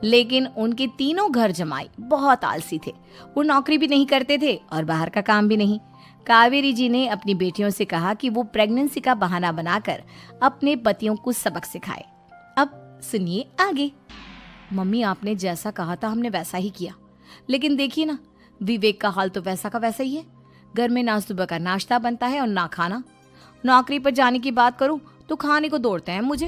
लेकिन उनके तीनों घर जमाई बहुत आलसी थे। वो नौकरी भी नहीं करते थे और बाहर का काम भी नहीं। कावेरी जी ने अपनी बेटियों से कहा कि वो प्रेगनेंसी का बहाना बनाकर अपने पतियों को सबक सिखाए। अब सुनिए आगे। मम्मी, आपने जैसा कहा था हमने वैसा ही किया, लेकिन देखिए ना, विवेक का हाल तो वैसा का वैसा ही है। घर में ना सुबह का नाश्ता बनता है और ना खाना। नौकरी पर जाने की बात करूं तो खाने को दौड़ते हैं मुझे।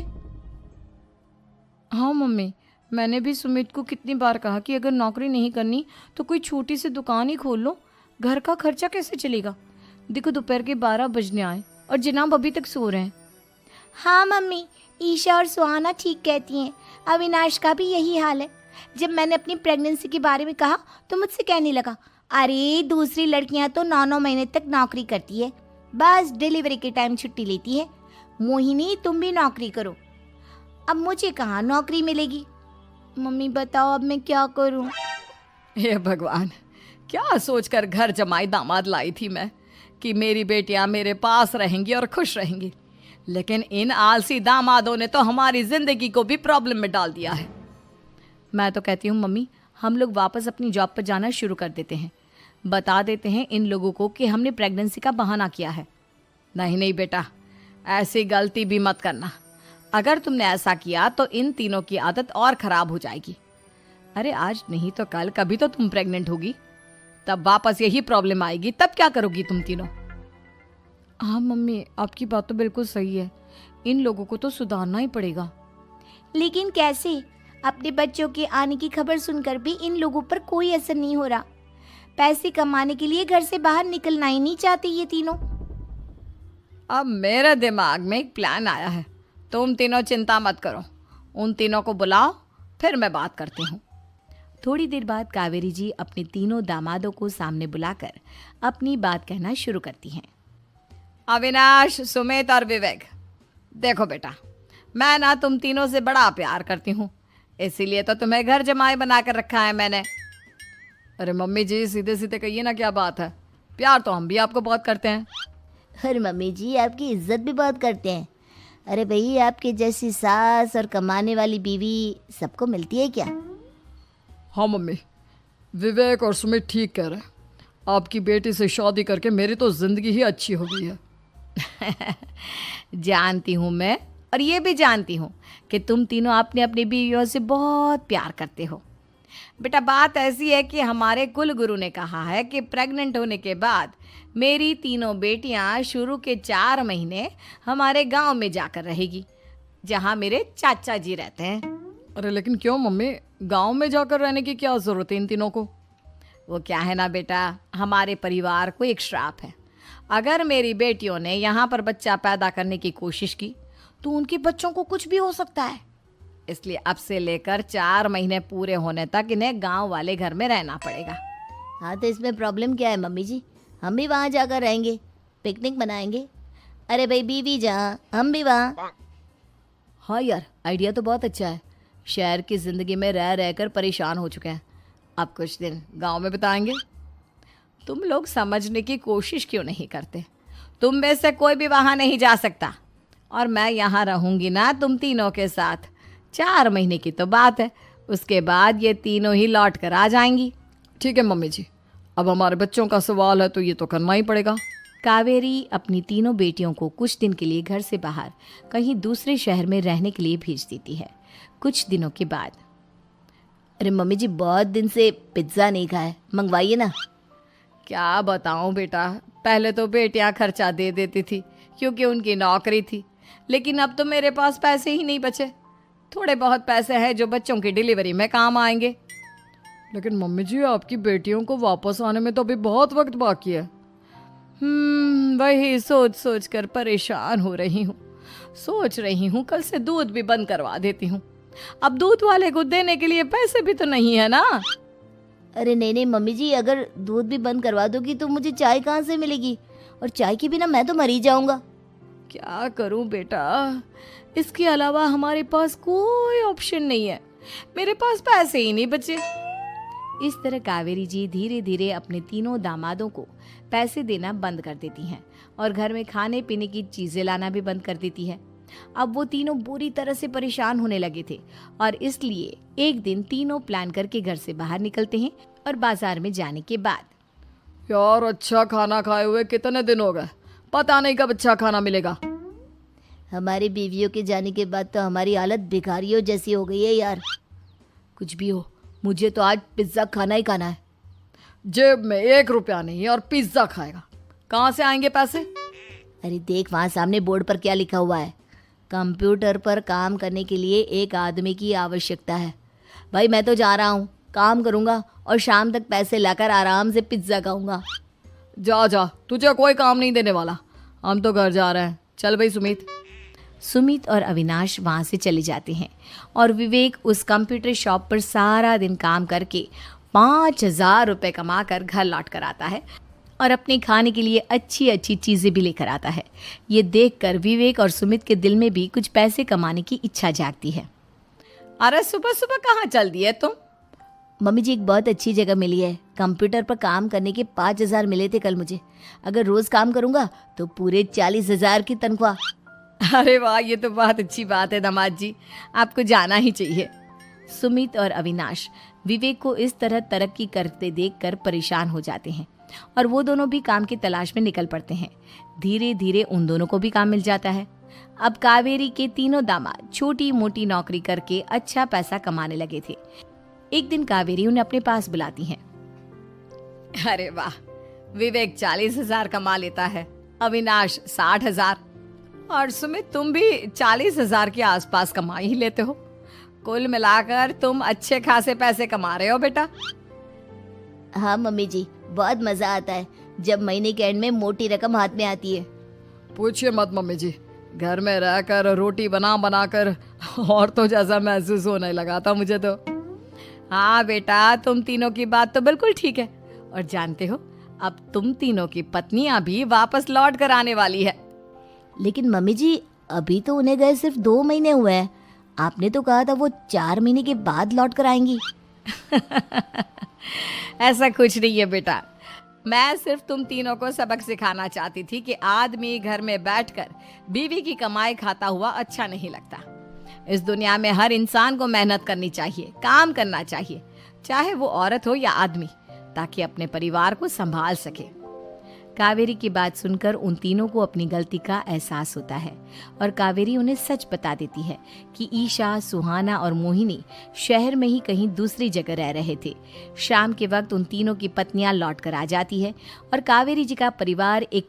हाँ मम्मी, मैंने भी सुमित को कितनी बार कहा कि अगर नौकरी नहीं करनी तो कोई छोटी सी दुकान ही खोल लो। घर का खर्चा कैसे चलेगा? देखो दोपहर के 12 बजने आए और जनाब अभी तक सो रहे हैं। हाँ मम्मी, ईशा और सुहाना ठीक कहती हैं। अविनाश का भी यही हाल है। जब मैंने अपनी प्रेगनेंसी के बारे में कहा तो मुझसे कहने लगा, अरे दूसरी लड़कियां तो 9-9 महीने तक नौकरी करती है, बस डिलीवरी के टाइम छुट्टी लेती है। मोहिनी, तुम भी नौकरी करो। अब मुझे कहाँ नौकरी मिलेगी? मम्मी बताओ अब मैं क्या करूं? हे भगवान, क्या सोचकर घर जमाई दामाद लाई थी मैं कि मेरी बेटियां मेरे पास रहेंगी और खुश रहेंगी। लेकिन इन आलसी दामादों ने तो हमारी जिंदगी को भी प्रॉब्लम में डाल दिया है। मैं तो कहती हूँ मम्मी, हम लोग वापस अपनी जॉब पर जाना शुरू कर देते हैं। बता देते हैं इन लोगों को कि हमने प्रेगनेंसी का बहाना किया है। नहीं नहीं बेटा, ऐसी गलती भी मत करना। अगर तुमने ऐसा किया तो इन तीनों की आदत और खराब हो जाएगी। अरे आज नहीं तो कल कभी तो तुम प्रेग्नेंट होगी, तब वापस यही प्रॉब्लम आएगी। तब क्या करोगी तुम तीनों? हाँ मम्मी, आपकी बात तो बिल्कुल सही है। इन लोगों को तो सुधारना ही पड़ेगा। लेकिन कैसे? अपने बच्चों के आने की खबर सुनकर भी इन लोगों पर कोई असर नहीं हो रहा। पैसे कमाने के लिए घर से बाहर निकलना ही नहीं चाहते ये तीनों। अब मेरे दिमाग में एक प्लान आया है। तुम तीनों चिंता मत करो, उन तीनों को बुलाओ, फिर मैं बात करती हूँ। थोड़ी देर बाद कावेरी जी अपने तीनों दामादों को सामने बुलाकर अपनी बात कहना शुरू करती हैं। अविनाश, सुमित और विवेक, देखो बेटा, मैं ना तुम तीनों से बड़ा प्यार करती हूँ, इसीलिए तो तुम्हें घर जमाई बना कर रखा है मैंने। अरे मम्मी जी, सीधे सीधे कहिए ना, क्या बात है? प्यार तो हम भी आपको बहुत करते हैं। अरे मम्मी जी, आपकी इज्जत भी बहुत करते हैं। अरे भाई, आपके जैसी सास और कमाने वाली बीवी सबको मिलती है क्या? हाँ मम्मी, विवेक और सुमित ठीक कह रहे हैं। आपकी बेटी से शादी करके मेरी तो ज़िंदगी ही अच्छी हो गई है। जानती हूँ मैं, और ये भी जानती हूँ कि तुम तीनों अपने अपनी बीवियों से बहुत प्यार करते हो। बेटा, बात ऐसी है कि हमारे कुल गुरु ने कहा है कि प्रेग्नेंट होने के बाद मेरी तीनों बेटियां शुरू के 4 महीने हमारे गांव में जाकर रहेगी, जहां मेरे चाचा जी रहते हैं। अरे लेकिन क्यों मम्मी, गांव में जाकर रहने की क्या ज़रूरत है इन तीनों को? वो क्या है ना बेटा, हमारे परिवार को एक श्राप है। अगर मेरी बेटियों ने यहाँ पर बच्चा पैदा करने की कोशिश की तो उनके बच्चों को कुछ भी हो सकता है। इसलिए अब से लेकर 4 महीने पूरे होने तक इन्हें गांव वाले घर में रहना पड़ेगा। हाँ तो इसमें प्रॉब्लम क्या है मम्मी जी? हम भी वहाँ जाकर रहेंगे, पिकनिक मनाएंगे। अरे भाई, बीवी जहाँ हम भी वहाँ। हाँ यार, आइडिया तो बहुत अच्छा है। शहर की ज़िंदगी में रह रहकर परेशान हो चुके हैं, अब कुछ दिन गांव में बिताएंगे। तुम लोग समझने की कोशिश क्यों नहीं करते? तुम में से कोई भी वहाँ नहीं जा सकता, और मैं यहाँ रहूँगी ना तुम तीनों के साथ। 4 महीने की तो बात है, उसके बाद ये तीनों ही लौट कर आ जाएंगी। ठीक है मम्मी जी, अब हमारे बच्चों का सवाल है तो ये तो करना ही पड़ेगा। कावेरी अपनी तीनों बेटियों को कुछ दिन के लिए घर से बाहर कहीं दूसरे शहर में रहने के लिए भेज देती है। कुछ दिनों के बाद, अरे मम्मी जी, बहुत दिन से पिज्ज़ा नहीं खाया, मंगवाइए ना। क्या बताऊं बेटा, पहले तो बेटियां खर्चा दे देती थी क्योंकि उनकी नौकरी थी, लेकिन अब तो मेरे पास पैसे ही नहीं बचे। थोड़े बहुत पैसे हैं जो बच्चों की डिलीवरी में काम आएंगे। लेकिन मम्मी जी, आपकी बेटियों को वापस आने में तो अभी बहुत वक्त बाकी है। वही सोच सोच कर परेशान हो रही हूँ। सोच रही हूँ कल से दूध भी बंद करवा देती हूँ। अब दूध वाले को देने के लिए पैसे भी तो नहीं है ना। अरे नहीं नहीं मम्मी जी, अगर दूध भी बंद करवा दोगी तो मुझे चाय कहाँ से मिलेगी? और चाय के बिना मैं तो मर ही जाऊंगा। क्या करूं बेटा, इसके अलावा हमारे पास कोई ऑप्शन नहीं है। मेरे पास पैसे ही नहीं बचे। इस तरह कावेरी जी धीरे धीरे अपने तीनों दामादों को पैसे देना बंद कर देती हैं और घर में खाने पीने की चीज़ें लाना भी बंद कर देती है। अब वो तीनों बुरी तरह से परेशान होने लगे थे और इसलिए एक दिन तीनों प्लान करके घर से बाहर निकलते हैं और बाजार में जाने के बाद यार अच्छा खाना खाए हुए कितने दिन हो गए, पता नहीं कब अच्छा खाना मिलेगा। हमारी बीवियों के जाने के बाद तो हमारी हालत भिखारियों जैसी हो गई है यार। कुछ भी हो, मुझे तो आज पिज्ज़ा खाना ही खाना है। जेब में 1 रुपया नहीं है और पिज्जा खाएगा, कहाँ से आएंगे पैसे? अरे देख वहाँ सामने बोर्ड पर क्या लिखा हुआ है, कंप्यूटर पर काम करने के लिए एक आदमी की आवश्यकता है। भाई मैं तो जा रहा हूँ, काम करूँगा और शाम तक पैसे लाकर आराम से पिज्ज़ा खाऊंगा। जा जा, तुझे कोई काम नहीं देने वाला, हम तो घर जा रहे हैं। चल भाई सुमित। सुमित और अविनाश वहाँ से चले जाते हैं और विवेक उस कंप्यूटर शॉप पर सारा दिन काम करके 5,000 रुपये कमा कर घर लौट कर आता है और अपने खाने के लिए अच्छी अच्छी चीज़ें भी लेकर आता है। ये देखकर विवेक और सुमित के दिल में भी कुछ पैसे कमाने की इच्छा जागती है। अरे सुबह सुबह कहाँ चल दिए तुम? मम्मी जी एक बहुत अच्छी जगह मिली है, कंप्यूटर पर काम करने के 5,000 मिले थे कल मुझे। अगर रोज़ काम करूँगा तो पूरे 40,000 की तनख्वाह। अरे वाह, ये तो बहुत अच्छी बात है दामाद जी, आपको जाना ही चाहिए। सुमित और अविनाश विवेक को इस तरह तरक्की करते देखकर परेशान हो जाते हैं और वो दोनों भी काम की तलाश में निकल पड़ते हैं। धीरे धीरे उन दोनों को भी काम मिल जाता है। अब कावेरी के तीनों दामाद छोटी मोटी नौकरी करके अच्छा पैसा कमाने लगे थे। एक दिन कावेरी उन्हें अपने पास बुलाती है। अरे वाह, विवेक 40,000 कमा लेता है, अविनाश 60,000 और सुमित तुम भी 40,000 के आसपास कमा ही लेते हो। कुल मिलाकर तुम अच्छे खासे पैसे कमा रहे हो बेटा। हाँ मम्मी जी, बहुत मज़ा आता है जब महीने के एंड में मोटी रकम हाथ में आती है। पूछिए मत मम्मी जी, घर में रहकर रोटी बना बना कर और तो जैसा महसूस होने लगा था मुझे तो। हाँ बेटा, तुम तीनों की बात तो बिल्कुल ठीक है। और जानते हो, अब तुम तीनों की पत्नियां भी वापस लौट कर आने वाली है। लेकिन मम्मी जी अभी तो उन्हें गए सिर्फ 2 महीने हुए हैं, आपने तो कहा था वो 4 महीने के बाद लौट कर आएंगी। ऐसा कुछ नहीं है बेटा, मैं सिर्फ तुम तीनों को सबक सिखाना चाहती थी कि आदमी घर में बैठकर बीवी की कमाई खाता हुआ अच्छा नहीं लगता। इस दुनिया में हर इंसान को मेहनत करनी चाहिए, काम करना चाहिए, चाहे वो औरत हो या आदमी, ताकि अपने परिवार को संभाल सके। कावेरी की बात सुनकर उन तीनों को अपनी गलती का एहसास होता है और कावेरी उन्हें सच बता देती है कि ईशा, सुहाना और मोहिनी शहर में ही कहीं दूसरी जगह रह रहे थे। शाम के वक्त उन तीनों की पत्नियां लौट कर आ जाती है और कावेरी जी का परिवार एक